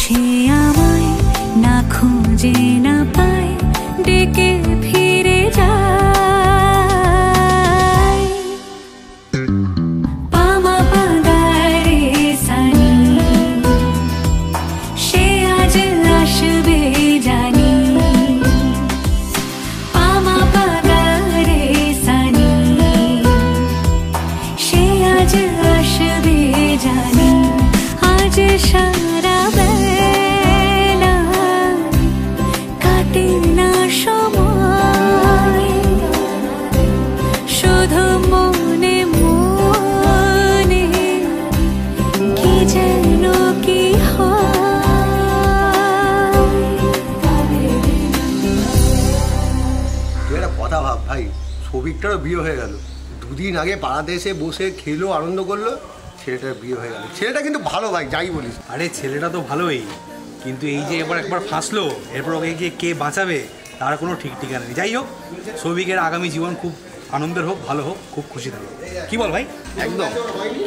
সে আমায় না খুঁজে না পায়, ডেকে ফিরে যায়। পামা পাগারে সানি, সে আজ আসবে জানি। পামা পাগারে সানি, সে আজ আসবে জানি। আজ সারা বেলা কাটে না সময়, শুধু মনে মনে কি যেন কি হয়। তুই একটা কথা ভাব ভাই, সৌভিকটারও বিয়ে হয়ে গেল, দুদিন আগে পাড়াতে এসে বসে খেলো, আনন্দ করলো, ছেলেটার বিয়ে হয়ে গেল। ছেলেটা কিন্তু ভালো ভাই, যাই বলিস। আরে ছেলেটা তো ভালোই, কিন্তু এই যে একবার ফাঁসলো, এরপর ওকে গিয়ে কে বাঁচাবে তার কোনো ঠিক ঠিকানা নেই। যাই হোক, সৌভিকের আগামী জীবন খুব আনন্দের হোক, ভালো হোক, খুব খুশি থাকুক। কি বল ভাই? একদম।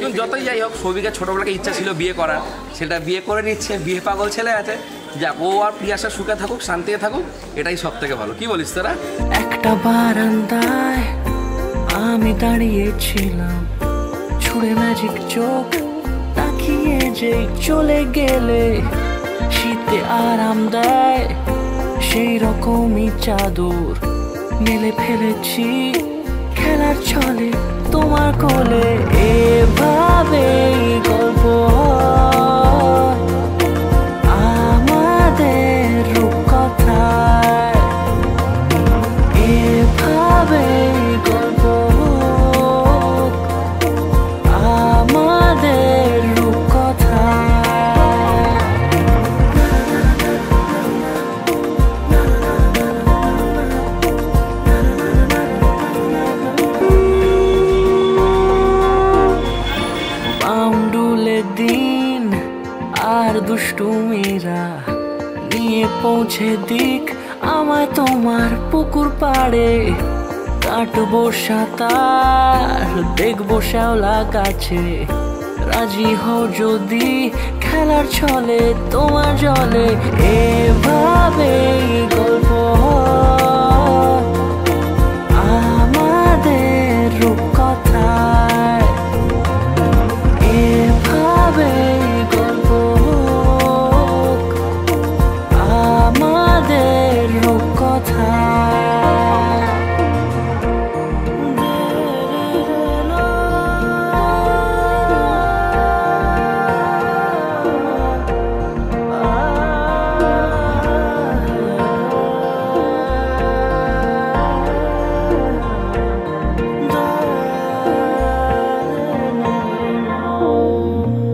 কিন্তু যতই যাই হোক, সৌভিকের ছোটোবেলাকে ইচ্ছা ছিল বিয়ে করার, সেটা বিয়ে করে নিচ্ছে, বিয়ে পাগল ছেলে আছে। যাক, ও আর প্রিয়াসা সুখে থাকুক, শান্তিতে থাকুক, এটাই সব থেকে ভালো। কি বলিস তোরা? একটা বারান্দায় আমি দাঁড়িয়েছিলাম, ছুঁড়ে ম্যাজিক চোখ তাকিয়ে যে চলে গেলে শীতে আরাম দেয়, সেই রকমই চাদর মেলে ফেলেছি খেলার ছলে তোমার কোলে। এভাবে গল্প আমাদের রূপকথায়, এভাবে গল্প আমাদের রূপকথায়। বাউন্ডুলে দিন আর দুষ্টুমিরা নিয়ে পৌঁছে দিক আমায় তোমার পুকুর পাড়ে। কাটবো সাঁতার, দেখবো শ্যাওলা গাছে, রাজি হও যদি খেলার ছলে তোমার জলে। এভাবে গল্প আমাদের রূপকথায়, এভাবে গল্প আমাদের রূপকথায়।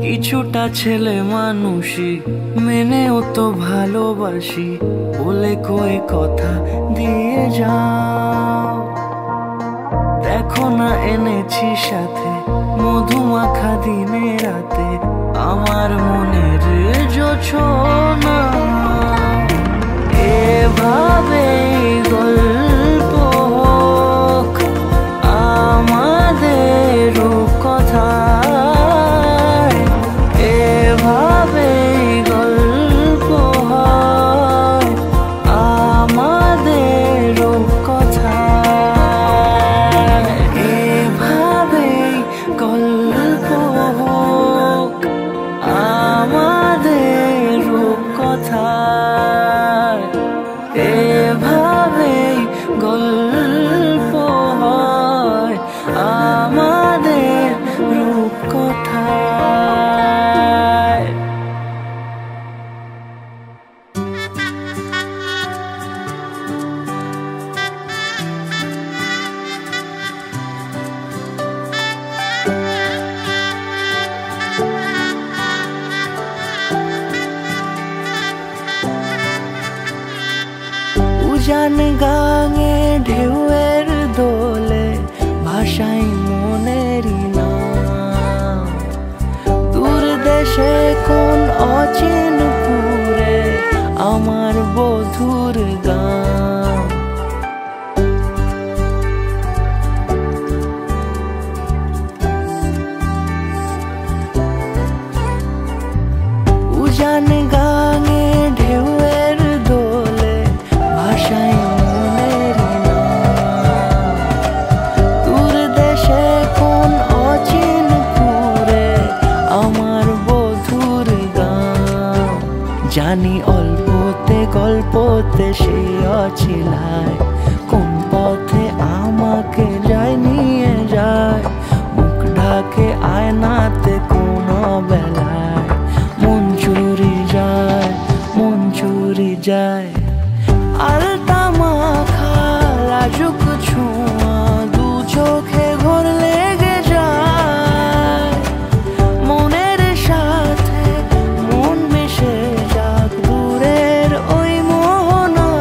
কিছুটা ছেলে মানুষই মেনেও তো ভালোবাসি, বলে কয়ে কথা দিয়ে যাও। দেখো না এনেছি সাথে মধুমাখা দিনে রাতে, আমার মনের জোছনা। এভাবে গল্প হোক আমাদের রূপকথায়, এভাবে গল্প হয় আমাদের রূপকথায়, এভাবে গল্প হোক আমাদের রূপকথায়, এভাবে আমাকে যায় নিয়ে যায়, মুখ ঢাকে আয়নাতে কোনো বেলায়। মন চুরি যায়, মন চুরি যায়। আলতা মাখা লাজুক ছোঁয়া দু চোখে ঘোর লেগে যায়। মনের সাথে মন মিশে যাক দূরের ওই মোহনায়।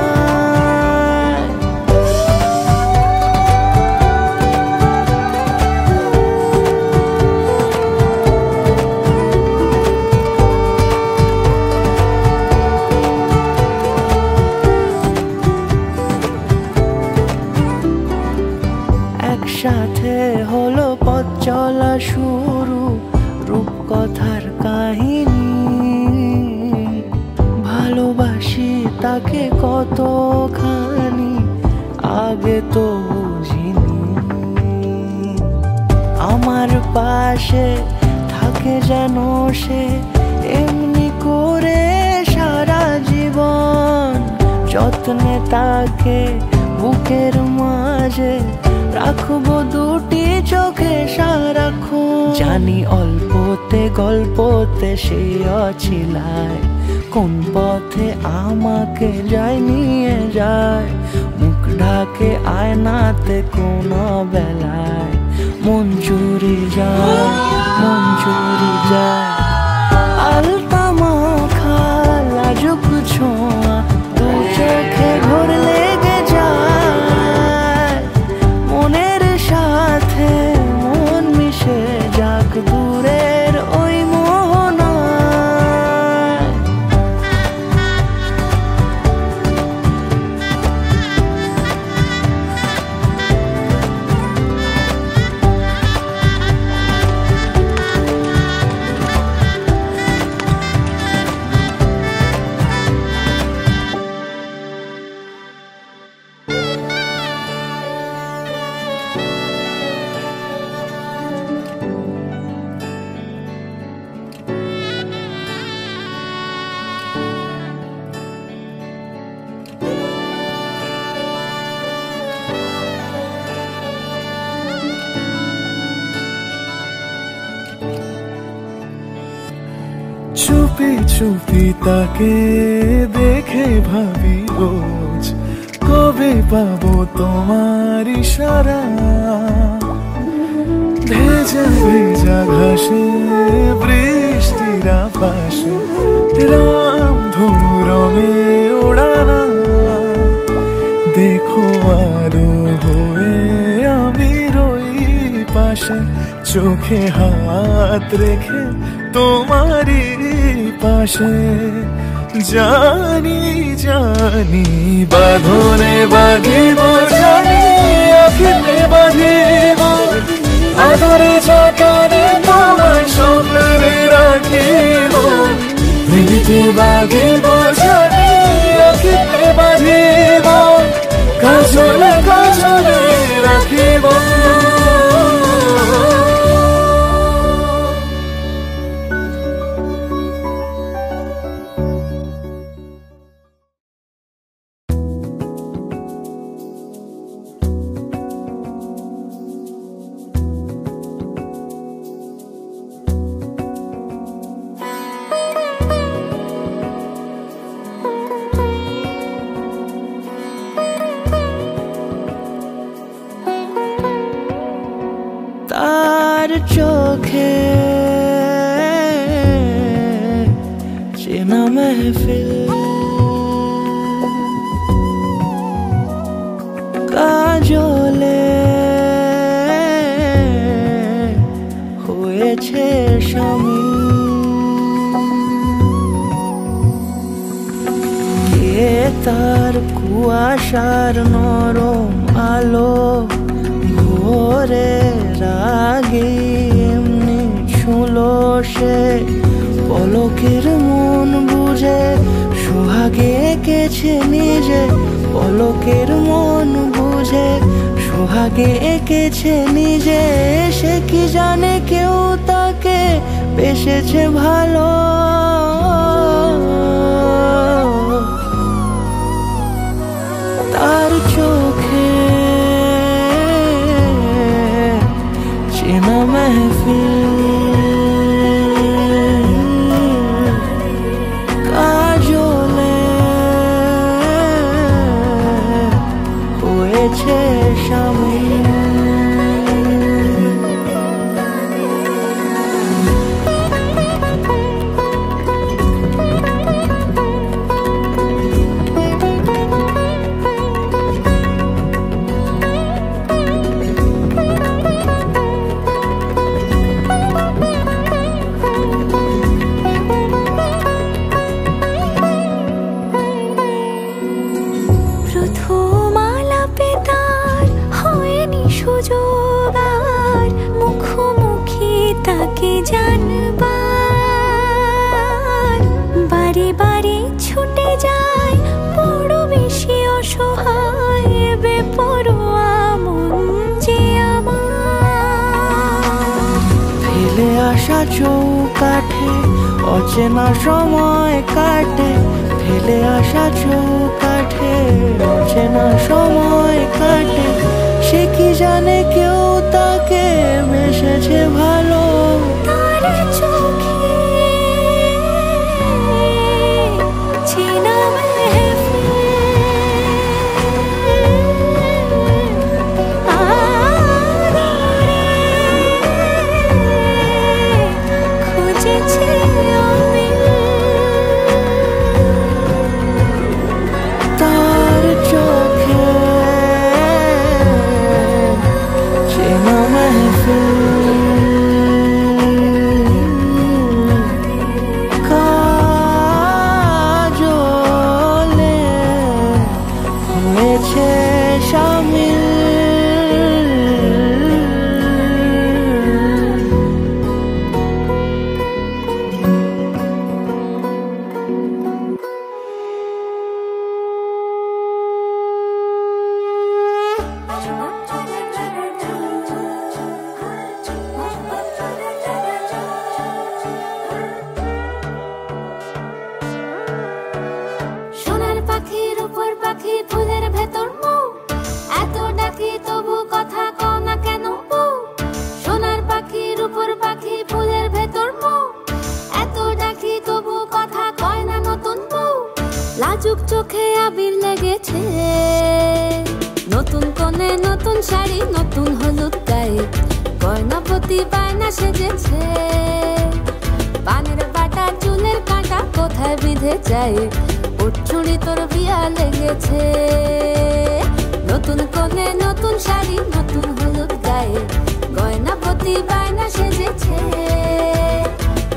একসাথে হলো পথ চলা শুরু, রূপকথার কাহিনী। ভালোবাসি তাকে কতখানি আগে তো বুঝিনি। আমার পাশে থাকে যেন সে এমনি করে সারা জীবন। যত্নে তাকে বুকের মাঝে রাখবো দুটি চোখে সারাক্ষণ। জানি অল্পতে গল্পতে সে অছিলায়, কোন পথে আমাকে যায় নিয়ে যায়। মুখ ঢাকে আয়নাতে কোনো বেলায়। মন চুরি যায়, মন চুরি যায়। আলতা মাখা লাজুক ছোঁয়া দু চোখে ঘোর লেগে যায়। মনের সাথে মন মিশে যাক দূরের ওই মোহনায়। চুপি চুপি তাকে দেখে ভাবি রোজ, কবে পাবো তোমার ইশারা। ভেজা ভেজা ঘাসে বৃষ্টির আকাশে রামধনু রঙে ওড়ানা। দেখো আরো হয়ে আমি রই পাশে, চোখে হাত রেখে তোমারই পাশে। জানি জানি বাঁধনে বাঁধিব, জানি আখিতে বাঁধিব। আদরে যতনে তোমায় স্বপ্নে রাখিব, প্রেমে বাঁধিব, জানি আখিতে বাঁধিব। কাজলে কাজলে রাখিব। তার চোখে চেনা মেহফিল, কাজলে হয়েছে শামিল। এ তার কুয়াশার নরম আলো ভোরের আগে এমনি ছুলো সে। পলকের মন বুঝে সোহাগে এঁকেছে নিজে, পলকের মন বুঝে সোহাগে এঁকেছে নিজে। সে কি জানে কেউ তাকে বেসেছে ভালো। তার চোখে সুযোগ আর মুখোমুখি তাকে জানবার, বারে বারে ছুটে যায় বড় বেশি অসহায় বেপরোয়া মন যে আমার। ফেলে আসা চৌকাঠে অচেনা সময় কাটে, ফেলে আসা চৌকাঠে অচেনা সময় কাটে। সে কি জানে কেউ তাকে বেসেছে ভালো, তার চোখে চেনা খুঁজেছে আমি, তার চোখে চেনা মেহফিল। কাজলে হয়েছে শামিল। সোনার পাখির উপর পাখি ফুলের ভেতর মুখ, এত ডাকি তবু কথা কও না কেন বউ। সোনার পাখির উপর পাখি ফুলের ভেতর মুখ, এত ডাকি তবু কথা কয় না নতুন বউ। লাজুক চোখে আবির লেগেছে, নতুন কোণে নতুন শাড়ি নতুন হলুদ গায়ে, গয়নাপতি বায়না সেজেছে। পানের বাটা চুলের কাঁটা কোথায় বিঁধে যায়, ওর চুড়ি তোর বিয়া লেগেছে। নতুন কোণে নতুন শাড়ি নতুন হলুদ গায়ে, গয়নাপতি বায়না সেজেছে।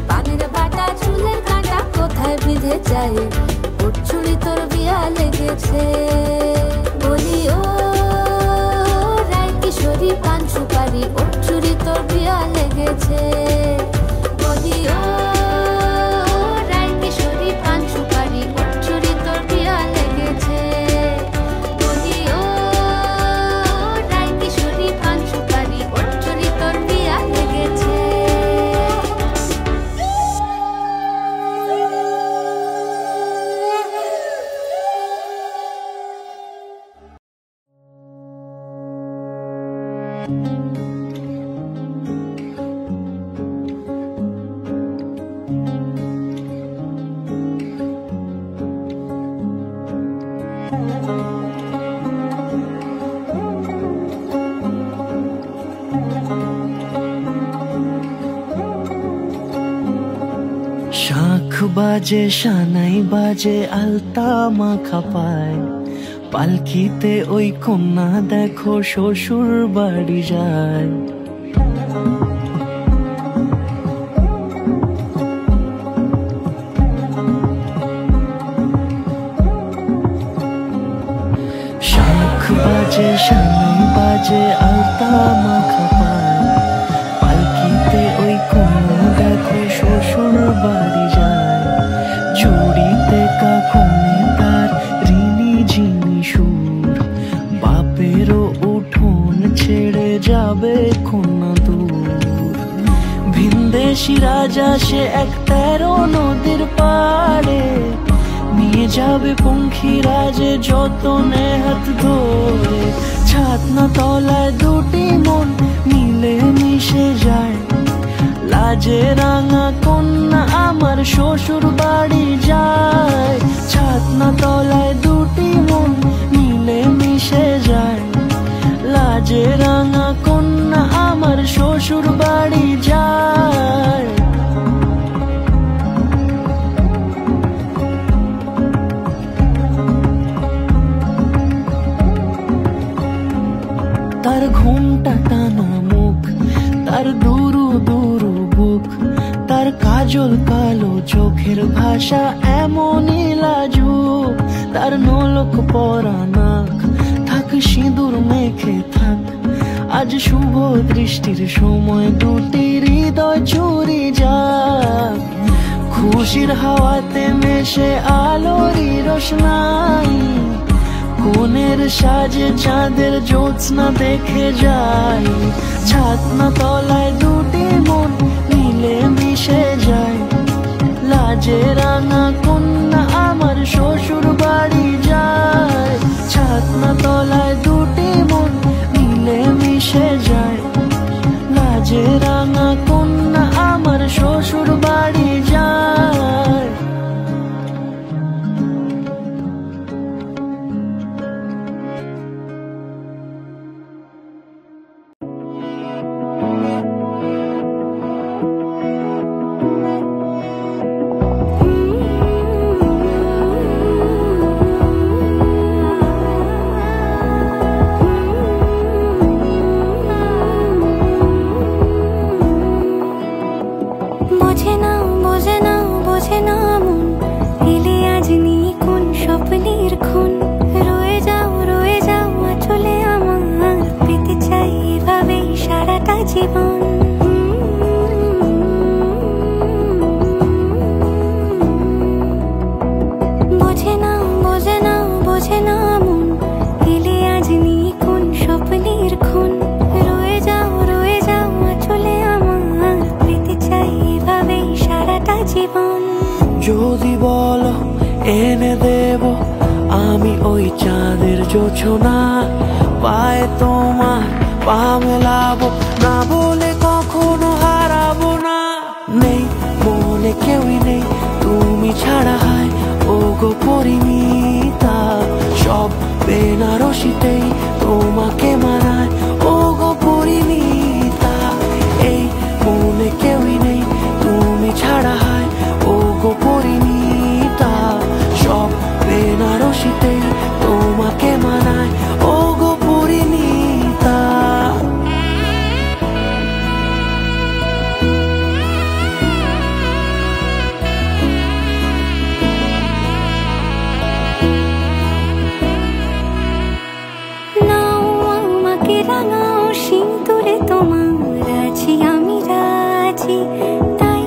পানের বাটা চুলের কাঁটা কোথায় বিঁধে যায়, ওর চুড়ি তোর বিয়া লেগেছে। বলি ও রায় কিশোরী পান সুপারি, ওর চুড়ি তোর বিয়া লেগেছে। বলি ও রায় কিশোরী পান সুপারি, ওর চুড়ি তোর বিয়া লেগেছে। বলি ও রায় কিশোরী পান সুপারি, ওর চুড়ি তোর বিয়া লেগেছে। শাঁখ বাজে সানাই বাজে আলতা মাখা পায়, পালকিতে ওই কন্যা দেখো শ্বশুর বাড়ি যায়। শাঁখ বাজে সানাই বাজে আলতা মাখা পায়, পালকিতে ওই কন্যা দেখো শ্বশুর বাড়ি যায়। চুড়িতে কাকনে তার ঋণী ঝিনি সুর, বাপেরও উঠোন ছেড়ে যাবে কন্যা দূর। ভিনদেশি রাজা সে এক 13 নদীর পাড়ে, নিয়ে যাবে পঙ্খিরাজে যতনে হাত ধরে। ছাতনা তলায় দুটি মন মিলে মিশে যায়, লাজে রাঙা কন্যা আমার শ্বশুর বাড়ি যায়। ছাতনা তলায় দুটি মন মিলে মিশে যায়, লাজে রাঙা কন্যা আমার শ্বশুর বাড়ি যায়। তার ঘুমটা টানা মুখ, তার দুরু দুরু বুক, তার কাজল কালো চোখের ভাষা এমনই লাজুক। তার নোলক পরা নাক, থাক সিঁদুর মেখে থাক, আজ আজ শুভ দৃষ্টির সময় দুটি হৃদয় চুরি যাক, খুশির হাওয়াতে মেশে আলোরই রোশনাই, কোণের সাজে চাঁদের জ্যোৎস্না দেখে যায়, ছাতনা তলায় দুটি মন মিলে মিশে যায়, লাজে রাঙা কন্যা আমার শ্বশুর বাড়ি যায়, ছাতনা তলায় দুটি মন মিলে মিশে যায়, লাজে রাঙা কন্যা আমার শ্বশুর বাড়ি যায়। যদি বলো এনে দেব আমি ওই চাঁদের জোছনা, পায়ে তোমার পা মেলাবো, না বলে কখনো হারাবো না। নেই মনে কেউই নেই তুমি ছাড়া, হায় ও গো পরিণীতা, সব বেনারসিতেই তোমাকে মানায় ও গো পরিণীতা। এই মনে কেউই নেই তুমি ছাড়া, হায় ও গো পরিণীতা, সব বেনারসিতেই তোমাকে মানায় ও গো পরিণীতা। নাও আমাকে রাঙাও সিঁদুরে তোমার আছি আমি রাজি, তাই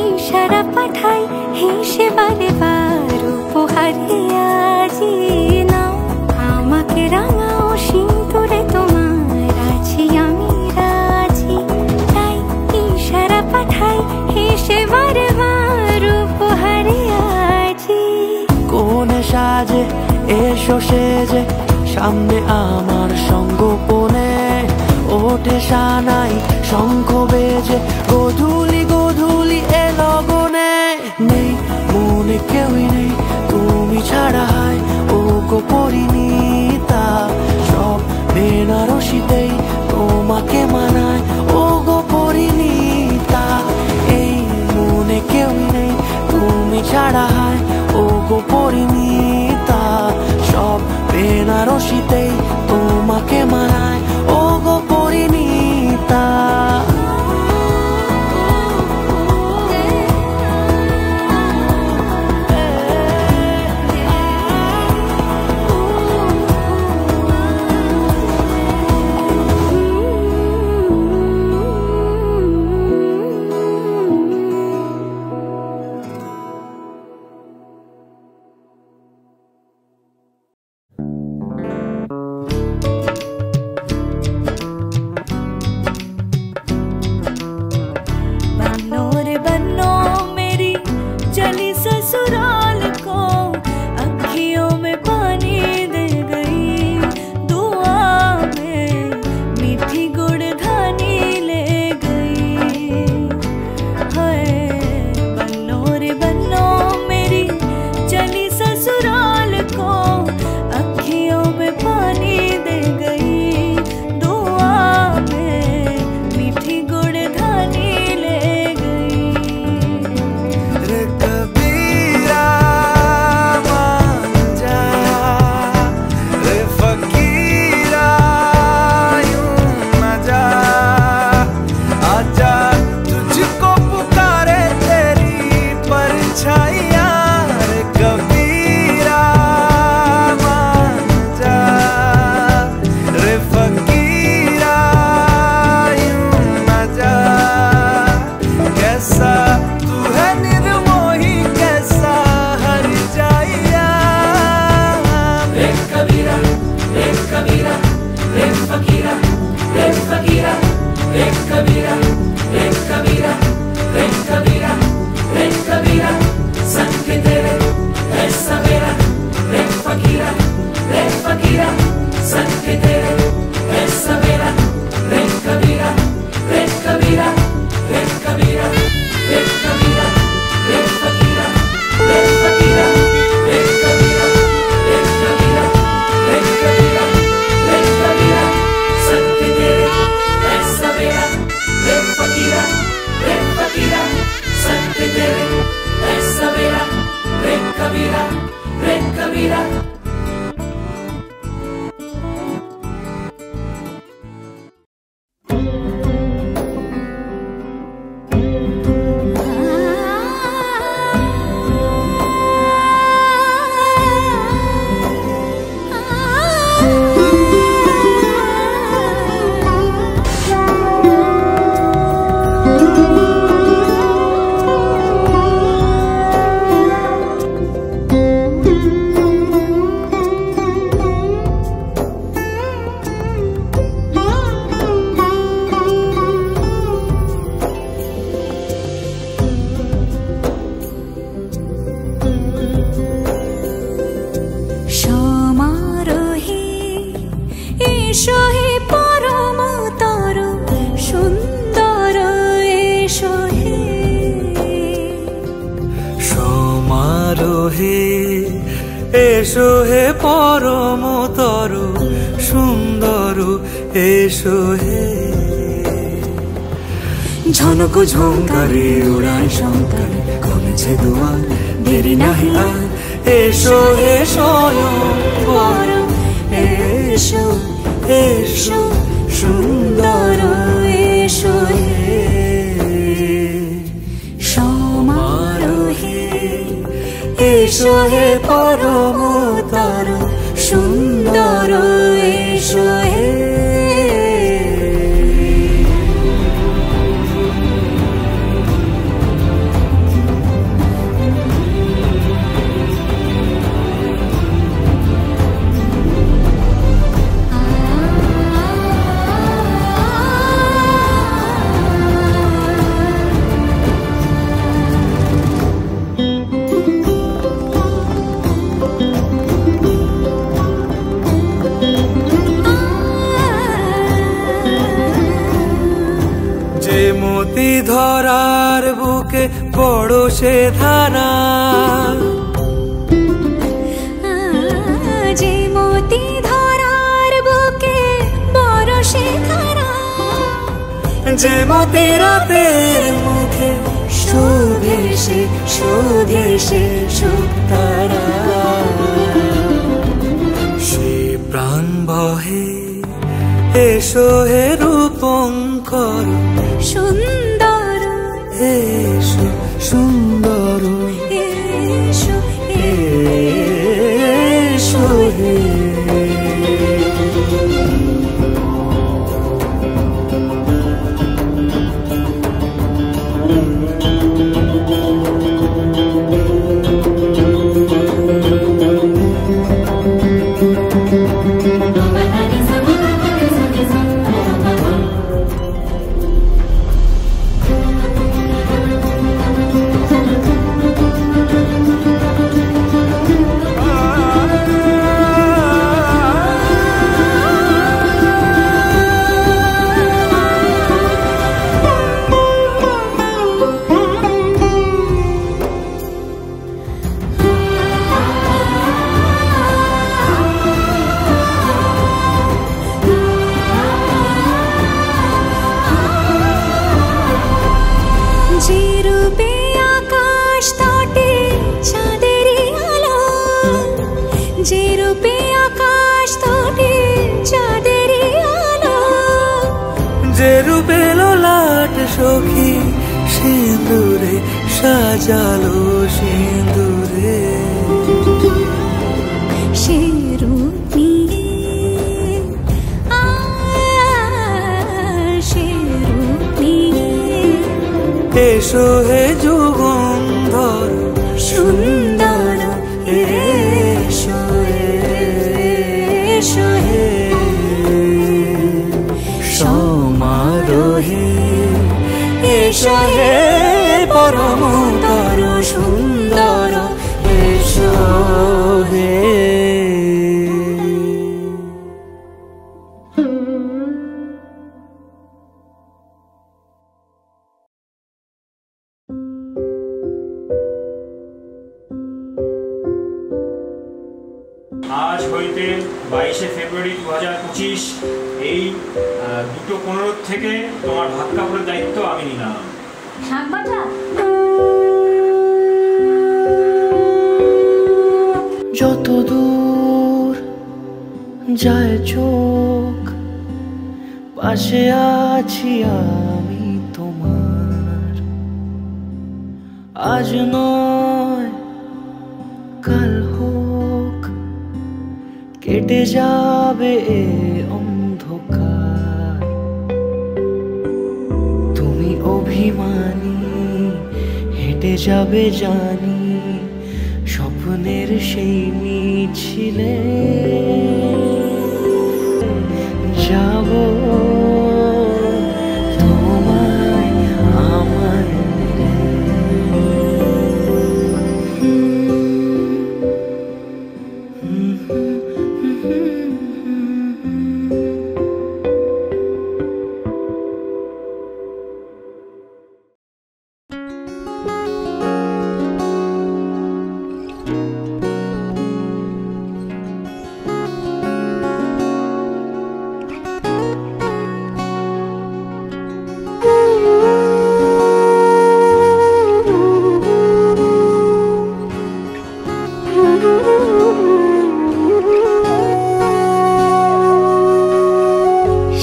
ইশারা পাঠাই হেসে বারে বার উপহারে আজি। নাও আমাকে রাঙাও সিঁদুরে তোমার আছি আমি রাজি, তাই ইশারা পাঠাই হেসে বারে বার উপহারে আজি। কোনে সাজে এসো সেজে সামনে আমার সঙ্গোপনে, ওঠে সানাই শঙ্খ বেজে গোধূলি গোধূলি এ লগনে। নেই মনে কেউই নেই তুমি ছাড়া, হায় ও গো পরিণীতা, সব বেনারসিতেই তোমাকে মানায় ও গো পরিণীতা। এই মনে কেউই নেই তুমি ছাড়া, হায় ও গো পরিণীতা, সব বেনারসিতেই তোমাকে মানায় ও গো পরিণীতা। कबीरा रे कबीरा रे कबीरा रे कबीरा संग तेरे है सवेरा रे फकीरा संग तेरे है सवेरा रे कबीरा रे कबीरा रे कबीरा रे कबीरा रे फकीरा रे फकीरा रे कबीरा रे कबीरा रे कबीरा रे कबीरा संग तेरे है सवेरा रे फकीरा संग तेरे है सवेरा रे कबीरा रे कबीरा। এসো হে পরমতর সুন্দর এসো হে ঝনক ঝঙ্কারে উড়ায় শঙ্কারে কমেছে দুয়ার দেরি নাহি আর এসো হে স্বয়ং পরম এসো এসো সুন্দর এসো হে সমারোহে এসো হে পরমতর সুন্দর এসো হে। মতি ধরার বুকে বড় সে ধারা যে মতি ধরার বুকে বড় সে ধারা যে মতি রাতের মুখে শোধে সে সুতারা সে প্রাণ বহে এসো হে রূপঙ্কর সুন্দর এসো সুন্দর এসো এসো হে। সখী সিঁদুরে সাজালো সিঁদুরে সে রূপ নিয়ে সে রূপ নিয়ে এসো হে যুগন্ধর সুন্দর এসো এসো হে সমারোহ হে এসো হে পরমতর সুন্দর এসো হে। আজ হইতে 22শে ফেব্রুয়ারি 2025 এই 2:15 থেকে তোমার ভাত কাপড়ের দায়িত্ব আমি নিলাম। যত দূর যায় চোখ পাশে আছি আমি তোমার, আজ নয় কাল হোক কেটে যাবে এ অন্ধকার। তুমি অভিমানী হেঁটে যাবে জানি স্বপ্নের সেই মিছিলে, যাব তোমায় আমায় মিলে।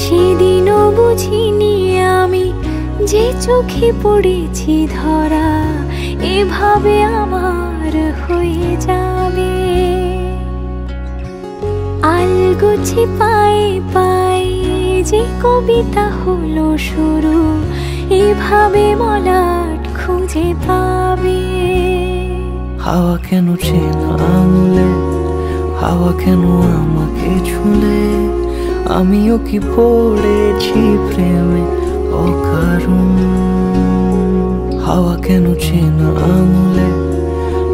সেদিনও বুঝিনি আমি যে চোখে পড়েছি ধরা এভাবে আমার হয়ে যাবে। আলগোছে পায়ে পায়ে যে কবিতা হলো শুরু এভাবে মলাট খুঁজে পাবে। হাওয়া কেন চেনা আঙুলে, হাওয়া কেন আমাকে ছুলে, আমিও কি পড়েছি প্রেমে অকারণ। হাওয়া কেন চেনা আঙুলে,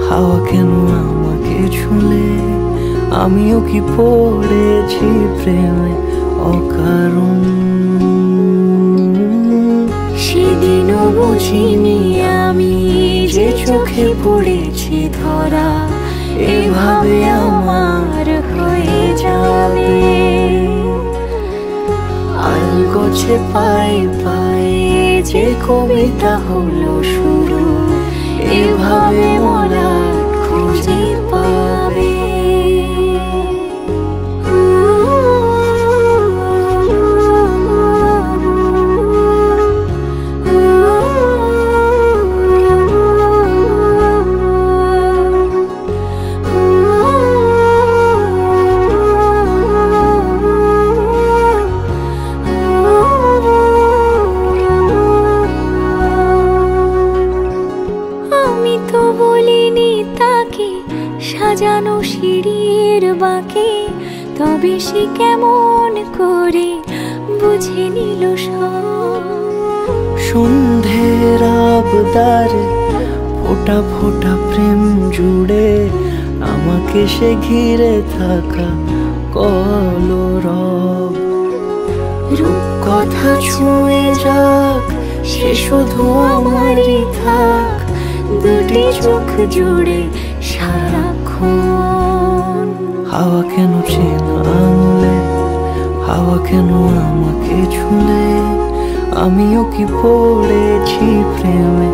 হাওয়া কেন আমাকে ছুলে, আমিও কি পড়েছি প্রেমে অকারণ। সেদিনও বুঝিনি আমি যে চোখে পড়েছি ধরা এভাবে আমার হয়ে যাবে। আলগোছে পায়ে পায়ে যে কবিতা হলো শুরু এভাবে মলাট খুঁজে পাবে। সাজানো সিঁড়ির বাঁকে তবে সে কেমন করে বুঝে নিল সব। সন্ধ্যের আবদারে ফোটা ফোটা প্রেম জুড়ে আমাকে সে ঘিরে থাকা কলরব। রূপকথা ছুঁয়ে যাক সে শুধু আমারই থাক, দুটি চোখ জুড়ে সারাক্ষণ। হাওয়া কেন চেনা আঙুলে, হাওয়া কেন আমাকে ছুলে, আমিও কি পড়েছি প্রেমে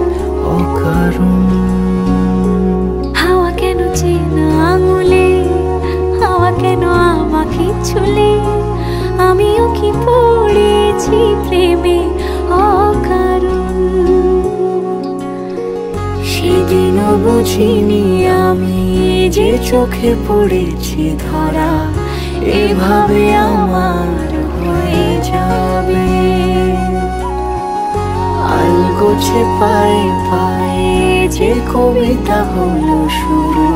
অকারণ। হাওয়া কেন চেনা আঙুলে, হাওয়া কেন আমাকে ছুলে, আমিও কি পড়েছি প্রেমে অকারণ। সেদিনও বুঝিনি আমি যে চোখে পড়েছি ধরা এভাবে আমার হয়ে যাবে। আলগোছে পায়ে পায়ে যে কবিতা হলো শুরু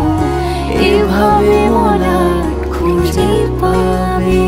এভাবে মলাট খুঁজে পাবে।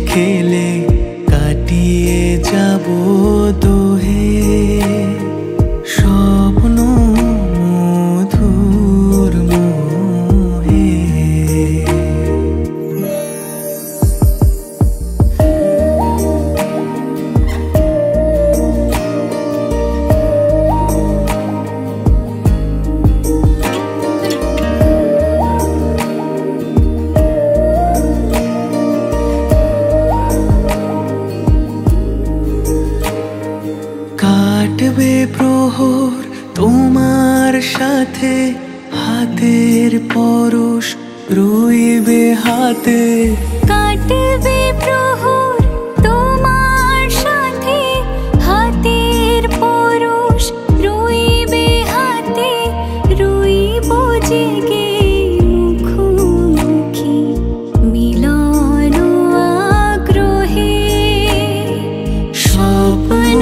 খেলে কাটিয়ে যাব দোহে স্বপ্ন মধুর মোহে। কাটবে প্রহর তোমার সাথে, হাতের পরশ রইবে হাতে। কাটবে প্রহর তোমার সাথে, হাতের পরশ রইবে হাতে। রইব জেগে মুখোমুখি মিলন আগ্রহে। স্বপ্ন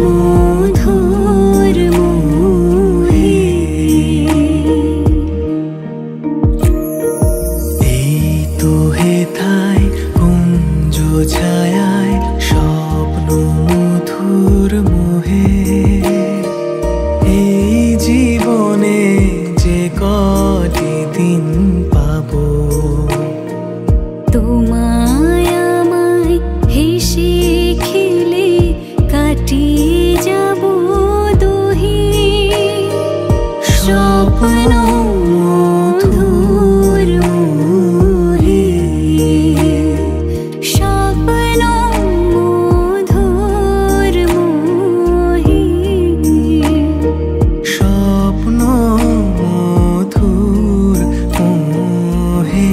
মধুর মোহে। এই তো হেথায় কুঞ্জ ছায়ায় স্বপ্ন মধুর মোহে। এই জীবনে যে কটি দিন পাবো, তোমায় আমায় হেসে খেলে কাটিয়ে যাব দোহে। স্বপ্ন মধুর মোহে। স্বপ্ন মধুর মোহে। স্বপ্ন মধুর মোহে।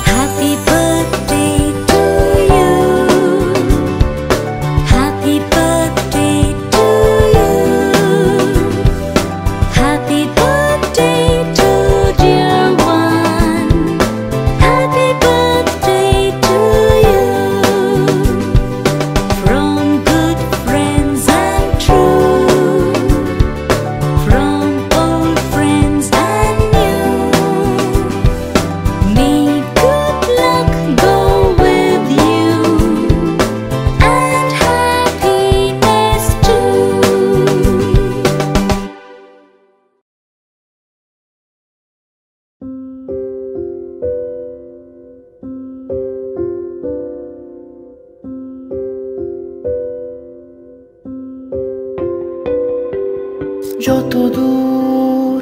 Happy birthday to you. Happy birthday to you. Happy birthday to dear one. Happy birthday to you. From good friends and true. From old friends and new. May good luck go with you and happiness too. যত দূর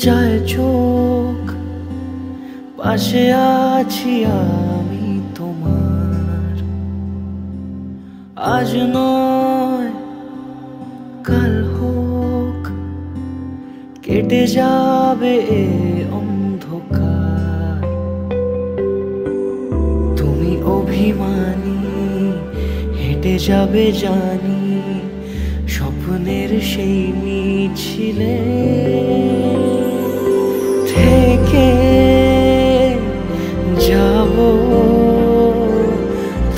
যায় চোখ, পাশে আছি আমি তোমার। আজ নয় কাল হোক, কেটে যাবে এ অন্ধকার। তুমি অভিমানী হেঁটে যাবে জানি, স্বপ্নের সেই মিছিলে থেকে যাব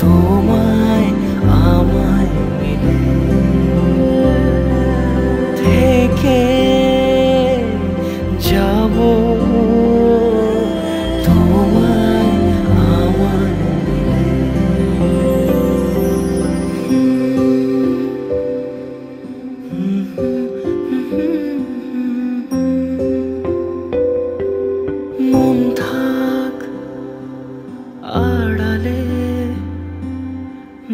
তোমায় আমায় মিলে। থেকে যাব তোমায় আমায় মিলে। মন থাক আড়ালে,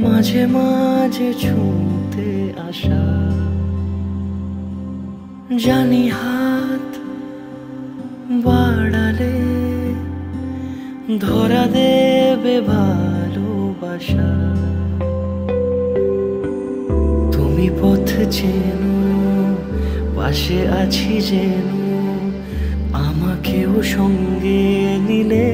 মাঝে মাঝে ছুঁতে আসা। জানি হাত বাড়ালে ধরা দেবে ভালোবাসা। তুমি পথ চেনো, পাশে আছি যেন, আমাকেও সঙ্গে নিলে।